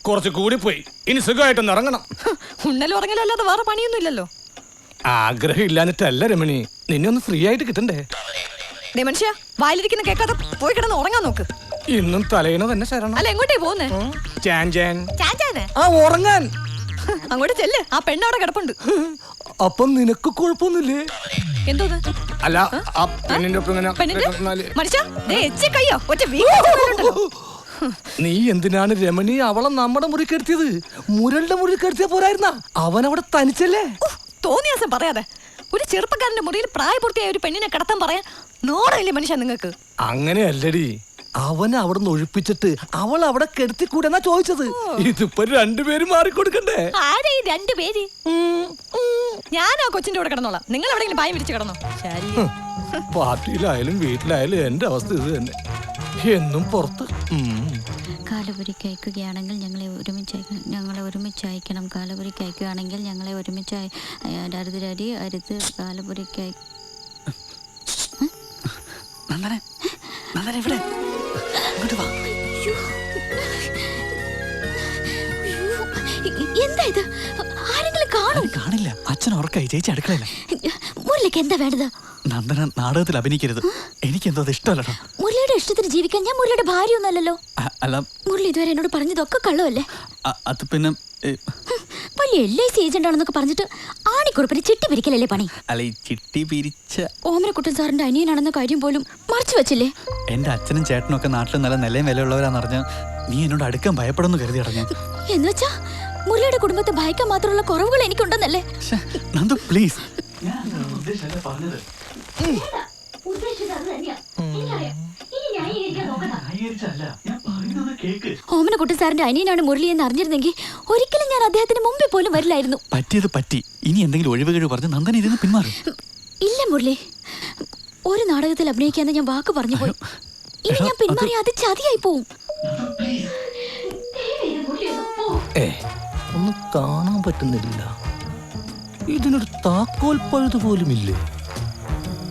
കുറച്ച് കൂടി പോയി. ഇനി സുഖമായിട്ടൊന്ന് ഇറങ്ങണം. ഉണ്ണലും ഉറങ്ങലും അല്ലാതെ വേറെ പണിയൊന്നും ഇല്ലല്ലോ. ആഗ്രഹം ഇല്ലാഞ്ഞിട്ടല്ല രമണി, നിന്നെ ഒന്ന് ഫ്രീ ആയിട്ട് കിട്ടണ്ടേ. മനുഷ്യ വായിലിരിക്കുന്ന കേൾക്കാതെ പോയി കിടന്ന് ഉറങ്ങാൻ നോക്ക്. ഇന്നും തലേണ തന്നെ ശരണം. അല്ല എങ്ങോട്ടേ പോകുന്നേ? ഉറങ്ങാൻ. അങ്ങോട്ട് ചെല്ല്, ആ പെണ്ണവിടെ കിടപ്പുണ്ട്. അപ്പം നിനക്ക് കുഴപ്പമൊന്നുമില്ലേ? എന്തോന്ന്? അല്ല ആ പെണ്ണിന്റെ ഒപ്പം നീ എന്തിനാണ് രമണി അവളെ നമ്മുടെ മുറി കെടുത്തിയത്? മുരളുടെ മുറി കെടുത്തിയ പോരായിരുന്ന? അവൻ അവിടെ തനിച്ചല്ലേ? തോന്നിയാസം പറയാതെ. ഒരു ചെറുപ്പക്കാരന്റെ മുറിയിൽ പ്രായപൂർത്തിയായ ഒരു പെണ്ണിനെ കിടത്താൻ പറയാൻ നോടല്ലേ മനുഷ്യ നിങ്ങൾക്ക്? അങ്ങനെയല്ലടി, അവൻ അവിടെ നിന്ന് ഒഴിപ്പിച്ചിട്ട് അവൾ അവിടെ കെടുത്തിക്കൂടെന്നാ ചോദിച്ചത്. ഇതിപ്പോ രണ്ടുപേരും മാറിക്കൊടുക്കണ്ടേ? ആരെ ഈ രണ്ടുപേര്? ഞാൻ ആ കൊച്ചിന്റെ കൂടെ കിടന്നോളാം, നിങ്ങൾ എവിടെയെങ്കിലും പായം വിരിച്ച് കിടന്നോ. പാർട്ടിയിലായാലും വീട്ടിലായാലും എന്റെ അവസ്ഥ ഇത് തന്നെ, എന്നും പുറത്ത്. കാലപുരിക്ക് അയക്കുകയാണെങ്കിൽ ഞങ്ങളെ ഒരുമിച്ച് അയക്കണം. കാലപുരിക്ക് അയക്കുകയാണെങ്കിൽ ഞങ്ങളെ ഒരുമിച്ച് അരുത് കാലപുരിക്ക് എന്താ ഇത്? ആരെങ്കിലും കാണില്ല. അച്ഛൻ ഉറക്കായി, ചേച്ചി അടുക്കളയില്ല. മുരളിക്ക് എന്താ വേണ്ടത്? നന്ദന നാടകത്തിൽ അഭിനയിക്കരുത്, എനിക്കെന്തോ അത് ഇഷ്ടമല്ലോ. മുരളിയുടെ ഇഷ്ടത്തിന് ജീവിക്കാൻ ഞാൻ മുരളിയുടെ ഭാര്യ ഒന്നല്ലോ. അല്ല, മുരളി ഇതുവരെ എന്നോട് പറഞ്ഞതൊക്കെ കള്ളമല്ലേ? അത് പിന്നെ വലിയ LIC ഏജന്റ് ആണെന്നൊക്കെ പറഞ്ഞിട്ട് ആണിക്കുറിപ്പിന് ചിട്ടി പിരിക്കലല്ലേ പണി? അല്ല, ഈ ചിട്ടി പിരിച്ച ഓമനക്കുട്ടൻ സാറിന്റെ അനിയനാണെന്ന കാര്യം പോലും മറച്ചു വെച്ചില്ലേ? എന്റെ അച്ഛനും ചേട്ടനും ഒക്കെ നാട്ടിൽ നല്ല നിലയും വിലയുള്ളവരാന്ന് പറഞ്ഞ നീ എന്നോട് അടുക്കാൻ ഭയപ്പെടുന്നു കരുതി അടഞ്ഞ. എന്നുവെച്ചാ മുരളിയുടെ കുടുംബത്തെ ഭയക്കാൻ മാത്രമുള്ള കുറവുകൾ എനിക്കുണ്ടെന്നല്ലേ? നന്ദു പ്ലീസ്. ഓമനക്കുട്ടൻ സാറിന്റെ അനിയനാണ് മുരളി എന്ന് അറിഞ്ഞിരുന്നെങ്കിൽ ഒരിക്കലും ഞാൻ അദ്ദേഹത്തിന് മുമ്പിൽ പോലും വരില്ലായിരുന്നു. പറ്റിയത് പറ്റി. ഇനി എന്തെങ്കിലും ഒഴിവുകഴിവ് പറഞ്ഞ് നന്ദന ഇരുന്ന് പിന്മാറും. ഇല്ല മുരളി, ഒരു നാടകത്തിൽ അഭിനയിക്കാന്ന് ഞാൻ വാക്ക് പറഞ്ഞു പോയി. ഇനി ഞാൻ പിന്മാറി അത് ചതിയായി പോവും. ഒന്നും കാണാൻ പറ്റുന്നില്ല. ഇതിനൊരു താക്കോൽ പഴുത് പോലുമില്ലേ?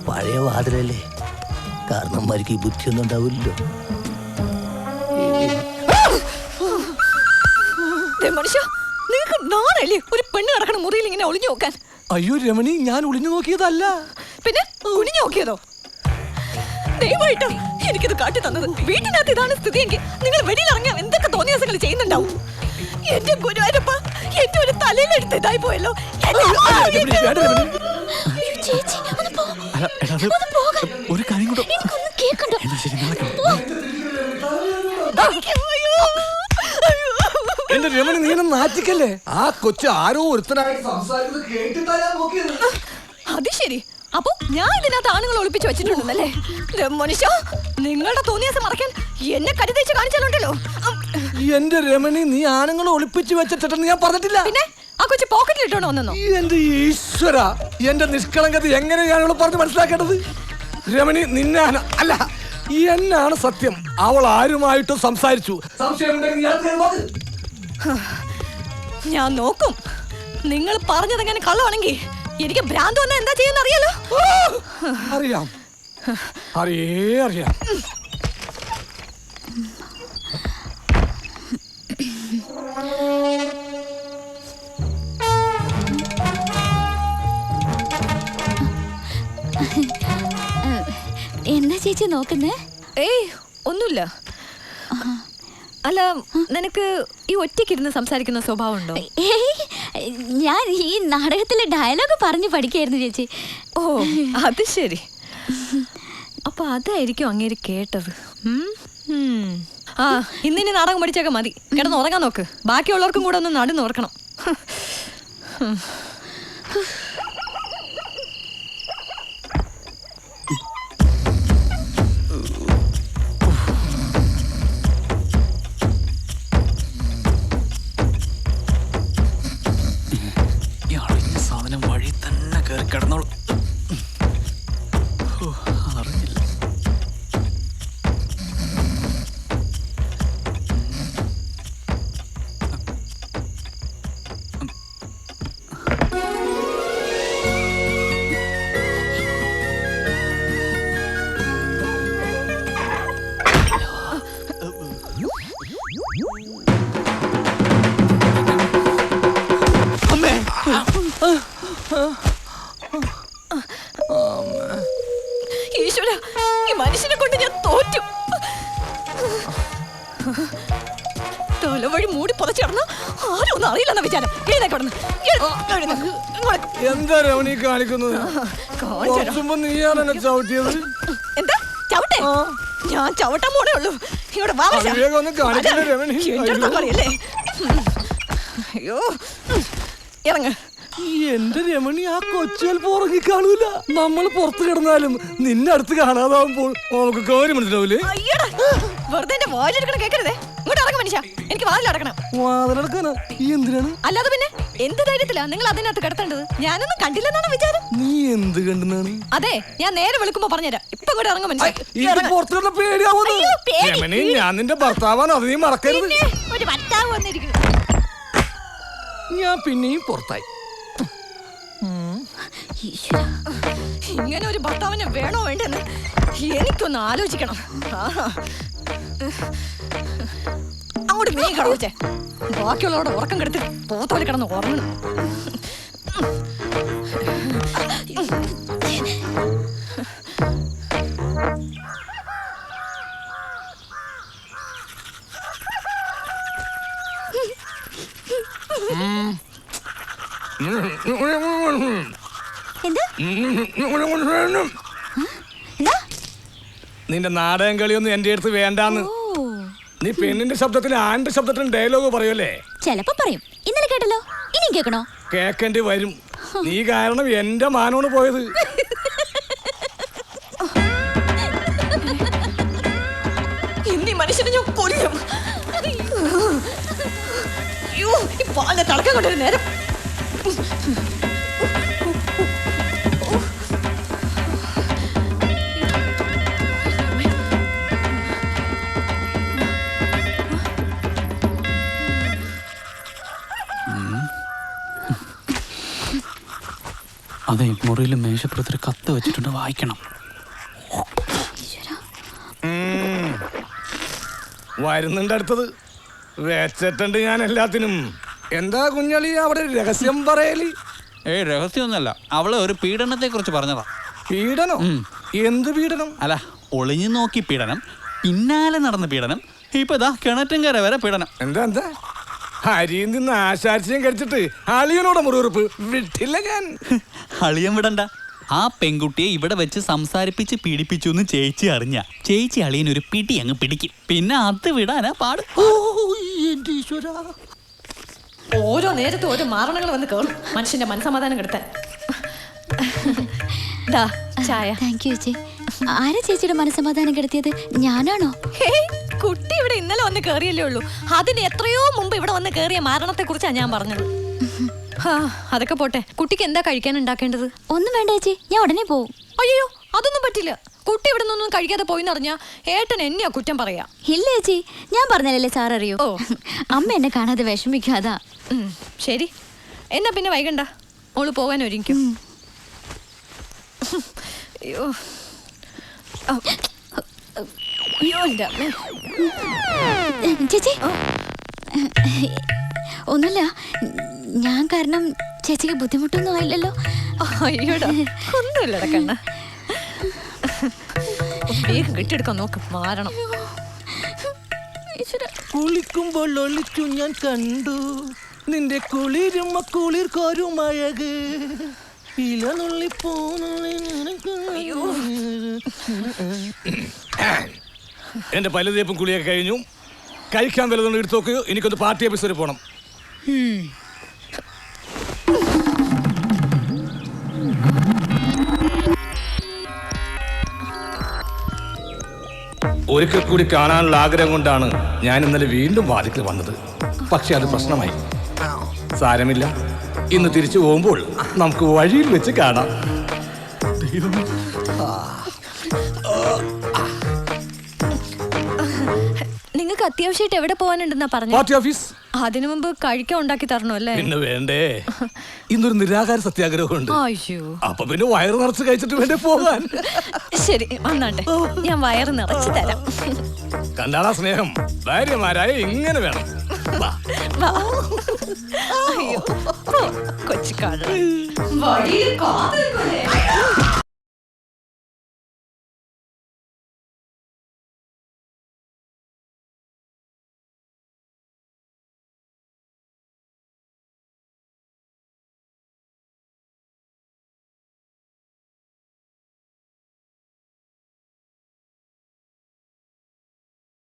പഴയ വാതിലല്ലേ, കാരണന്മാർക്ക് ഈ ബുദ്ധിയൊന്നും ഉണ്ടാവില്ലല്ലോ. മനുഷ്യ, നിങ്ങൾക്ക് നാണല്ലേ ഒരു പെണ്ണ് കിടക്കണ മുറിയിൽ ഇങ്ങനെ ഒളിഞ്ഞു നോക്കാൻ? അയ്യോ രമണി, ഞാൻ ഒളിഞ്ഞു നോക്കിയതല്ല. പിന്നെ കുനിഞ്ഞു നോക്കിയതോ? ദയവായിട്ട് എനിക്കിത് കാട്ടി തന്നത്. വീട്ടിനകത്ത് ഇതാണ് സ്ഥിതിയെങ്കിൽ നിങ്ങൾ വെളിയിൽ ഇറങ്ങാൻ എന്തൊക്കെ തോന്നിയാസങ്ങൾ ചെയ്യുന്നുണ്ടാവും. എന്റെ ഗുരുവായൂരപ്പ, എന്റെ ഒരു തലയിലെടുത്ത് ഇതായി പോയല്ലോ. ഒരു കാര്യം കൂടെ. എന്റെ രമണി, നീ നാറ്റിക്കല്ലേ? ആ കൊച്ചു ആരോ ഒരുത്തനായിട്ട് സംസാരിക്കുന്നത് കേട്ടിട്ടാ ഞാൻ നോക്കിയത്. അത് ശരി, അപ്പൊ ഞാൻ ഇതിനകത്ത് ആണുങ്ങൾ ഒളിപ്പിച്ച് വെച്ചിട്ടുണ്ടെന്നല്ലേ? മനുഷ്യ, നിങ്ങളുടെ തോന്നിയാസം മറക്കാൻ എന്നെ കരുതേച്ച് കാണിച്ചാലുണ്ടല്ലോ. എന്റെ രമണി, നീ ആണുങ്ങളെ ഒളിപ്പിച്ച് വെച്ചിട്ടെന്ന് ഞാൻ പറഞ്ഞിട്ടില്ല. പിന്നെ ആ കൊച്ചു പോക്കറ്റിൽ ഇട്ടോണ്ട് വന്നോ? എന്റെ ഈശ്വര, എന്റെ നിഷ്കളങ്കത എങ്ങനെ ഞാനവളെ പറഞ്ഞ് മനസ്സിലാക്കേണ്ടത്? രമണി, നിന്നാണ് അല്ല എന്നാണ് സത്യം. അവൾ ആരുമായിട്ടും സംസാരിച്ചു. ഞാൻ നോക്കും. നിങ്ങൾ പറഞ്ഞതെങ്ങനെ കള്ളമാണെങ്കിൽ എനിക്ക് ഭ്രാന്ത് വന്നാൽ എന്താ ചെയ്യുന്ന അറിയാലോ? അറിയാം, അറിയാം. എന്താ ചേച്ചി നോക്കുന്നേ? ഏയ് ഒന്നുമില്ല. അല്ല, നിനക്ക് ഈ ഒറ്റയ്ക്കിരുന്ന് സംസാരിക്കുന്ന സ്വഭാവം ഉണ്ടോ? ഞാൻ ഈ നാടകത്തിലെ ഡയലോഗ് പറഞ്ഞു പഠിക്കായിരുന്നു ചേച്ചി. ഓ അത് ശരി. അപ്പൊ അതായിരിക്കും അങ്ങേര് കേട്ടത്. ആ ഇന്നിനി നാടകം പഠിച്ചൊക്കെ മതി, കിടന്ന് ഉറങ്ങാൻ നോക്ക്. ബാക്കിയുള്ളവർക്കും കൂടെ ഒന്ന് നടു നോർക്കണം. വഴി തന്നെ കയറി കിടന്നോളൂ. അറിഞ്ഞില്ല. ഈശ്വര, ഈ മനുഷ്യനെ കൊണ്ട് ഞാൻ തോറ്റു. തലവഴി മൂടി പുതച്ചിടന്ന് ആരും ഒന്നും അറിയില്ലെന്ന വിചാരം. എന്താ രമണി കാണിക്കുന്നത്? നീയാണ് എന്നെ ചവിട്ടിയത്. എന്താ ചവിട്ടെ? ഞാൻ ചവിട്ടാൻ പോണേ ഉള്ളൂ. ഇങ്ങോട്ട് വാ മനുഷ്യ. വേഗം ഒന്ന് കാണിക്കണേ രമണി. എന്റെ അടുത്താ കളിയല്ലേ? അയ്യോ, ഇറങ്ങ്. എന്റെ രമണി ആ കൊച്ചുവൽ പുറകെ കാണൂല. നമ്മൾ പുറത്ത് കിടന്നാലും നിന്നെ അടുത്ത് കാണാതാവുമ്പോൾ നമുക്ക് കാര്യം മനസ്സിലാവൂലേ? അയ്യടാ, വെറുതെ എന്റെ വായിലെടുക്കണം കേക്കരുതേ. ഇങ്ങോട്ട് ഇറങ്ങും മനുഷ്യ. എനിക്ക് വാതിലടക്കണം. വാതിലടക്കാനാ? ഈ എന്തിനാണ്? അല്ലാതെ പിന്നെ എന്ത് ധൈര്യത്തിലാ നിങ്ങൾ അതിനകത്ത് കിടത്തേണ്ടത്? ഞാനൊന്നും കണ്ടില്ലെന്നാണ് വിചാരം. നീ എന്ത് കണ്ടെന്നാണ്? അതെ, ഞാൻ നേരെ വിളിക്കുമ്പോ പറഞ്ഞുതരാം. ഇപ്പൊ ഇങ്ങോട്ട് ഇറങ്ങും മനുഷ്യ. ഇത് പുറത്ത് കിടന്ന പേടിയാവുന്നു. അയ്യോ, പേടി. രമണി, ഞാൻ നിന്റെ ഭർത്താവാണ്, അത് നീ മറക്കരുത്. പിന്നെ ഒരു ഭർത്താവ് വന്നിരിക്കുന്നു. ഞാൻ പിന്നെയും പുറത്തായി. ഇങ്ങനെ ഒരു ഭർത്താവിനെ വേണോ വേണ്ടെന്ന് എനിക്കൊന്ന് ആലോചിക്കണം. അങ്ങോട്ട് നീ കടവച്ചേ. ബാക്കിയുള്ളവരുടെ ഉറക്കം കെടുത്തി പോത്തോലെ കിടന്ന് ഉറങ്ങണം. നിന്റെ നാടകം കളിയൊന്നും എന്റെ അടുത്ത് വേണ്ടാന്ന്. നീ പെണ്ണിന്റെ ശബ്ദത്തിൽ ആണിന്റെ ശബ്ദത്തിൽ ഡയലോഗ് പറയൂലേ? ചെലപ്പോ പറയും. ഇന്നലെ കേട്ടല്ലോ, ഇനിയും കേൾക്കണോ? കേക്കേണ്ടി വരും. നീ കാരണം എന്റെ മാനോണ് പോയത്. ഇന്നീ മനുഷ്യനെ ഞാൻ കൊല്ലും. അയ്യോ, ഈ പാലിനെ തളക്കം കൊണ്ടൊരു നേരം. അതെ, മുറിയിൽ മേശപ്പുറത്തൊരു കത്ത് വെച്ചിട്ടുണ്ട്, വായിക്കണം. വരുന്നുണ്ട് അടുത്തത്. വെച്ചിട്ടുണ്ട് ഞാൻ എല്ലാത്തിനും. എന്താ കുഞ്ഞളി അവിടെ രഹസ്യം പറയലി? രഹസ്യമൊന്നുമല്ല, അവള് ഒരു പീഡനത്തെ കുറിച്ച് പറഞ്ഞതാ. പീഡനം? എന്ത് പീഡനം? അല്ല, ഒളിഞ്ഞു നോക്കി പീഡനം, പിന്നാലെ നടന്ന പീഡനം, ഇപ്പൊ ഇതാ കിണറ്റുംകര വരെ പീഡനം. എന്താ എന്താ അരിയിൽ നിന്ന് ആശാരിച്ചയും കഴിച്ചിട്ട് അളിയനോടെ മുറിവുറപ്പ് വിട്ടില്ല ഞാൻ. അളിയൻ വിടണ്ട. ആ പെൺകുട്ടിയെ ഇവിടെ വെച്ച് സംസാരിപ്പിച്ച് പീഡിപ്പിച്ചു എന്ന് ചേച്ചി അറിഞ്ഞ ചേച്ചി അളിയൻ ഒരു പിടി അങ്ങ് പിടിക്കും. പിന്നെ അത് വിടാനാ പാട്. ഓരോ നേരത്തും ഓരോ മാരണങ്ങൾ വന്ന് കേറും മനുഷ്യന്റെ മനസ്സമാധാനം കെടുത്താൻ. ചായ. താങ്ക് യു ചേച്ചി. ആരാ ചേച്ചിയുടെ മനസ്സമാധാനം കെടുത്തിയത്? ഞാനാണോ? കുട്ടി ഇവിടെ ഇന്നലെ വന്ന് കേറിയല്ലേ ഉള്ളൂ. അതിന് എത്രയോ മുമ്പ് ഇവിടെ വന്ന് കേറിയ മാരണത്തെ കുറിച്ചാണ് ഞാൻ പറഞ്ഞത്. അതൊക്കെ പോട്ടെ, കുട്ടിക്ക് എന്താ കഴിക്കാൻ ഉണ്ടാക്കേണ്ടത്? ഒന്നും വേണ്ട ചേച്ചി, ഞാൻ ഉടനെ പോവും. അയ്യോ, അതൊന്നും പറ്റില്ല. കുട്ടി ഇവിടെ നിന്നൊന്നും കഴിക്കാതെ പോയിന്നറിഞ്ഞാ ഏട്ടൻ എന്നെയാ കുറ്റം പറയാ. ഇല്ല ചേച്ചി, ഞാൻ പറഞ്ഞല്ലേ സാർ അറിയൂ. ഓ, അമ്മ എന്നെ കാണാതെ വിഷമിക്കാതാ. ശരി, എന്നാ പിന്നെ വൈകണ്ട, ഓള് പോകാൻ ഒരുങ്ങിക്കും. അയ്യോ അയ്യോ, എൻ്റെ അമ്മേ. ചേച്ചി, ഒന്നുമില്ല, ഞാൻ കാരണം ചേച്ചിക്ക് ബുദ്ധിമുട്ടൊന്നും ആയില്ലല്ലോ? അയ്യോടാ, ഒന്നുമില്ലട കണ്ണ. വേഗം കെട്ടിയെടുക്കാൻ നോക്ക്, മാറണം. കുളിക്കുമ്പോൾ ഒളിച്ചു ഞാൻ കണ്ടു നിന്റെ കുളിരുമ കുളിർ കോരുമഴക്. എന്റെ പല്ലുതേപ്പും കുളിയൊക്കെ കഴിഞ്ഞു. കഴിക്കാൻ വല്ലതുകൊണ്ട് എടുത്തു നോക്കുകയോ. എനിക്കൊന്ന് പാർട്ടി ഓഫീസ് വരെ പോണം. ഒരിക്കൽ കൂടി കാണാനുള്ള ആഗ്രഹം കൊണ്ടാണ് ഞാൻ ഇന്നലെ വീണ്ടും വാതിക്കൽ വന്നത്. പക്ഷെ അത് പ്രശ്നമായി. സാരമില്ല, ഇന്ന് തിരിച്ചു പോകുമ്പോൾ നമുക്ക് വഴിയിൽ വെച്ച് കാണാം. നിങ്ങൾക്ക് അത്യാവശ്യമായിട്ട് എവിടെ പോകാനുണ്ടെന്നാ പറഞ്ഞു? Party office. അതിനു മുമ്പ് കഴിക്കാൻ ഉണ്ടാക്കി തരണോ അല്ലേ? പിന്നെ വേണ്ടേ, ഇന്നൊരു നിരാഹാര സത്യാഗ്രഹമുണ്ട്. അപ്പൊ പിന്നെ വയറ് നിറച്ച് കഴിച്ചിട്ട് വേണ്ടേ പോകാൻ. ശരി, വന്നാട്ടെ, ഞാൻ വയറ് നിറച്ച് തരാം. കണ്ടാളാ സ്നേഹം, ഭാര്യമാരായ ഇങ്ങനെ വേണം. വാ. അയ്യോ പോ, കൊച്ചു കള്ള വഴിയിൽ കാത്തിരിക്കൂലേ.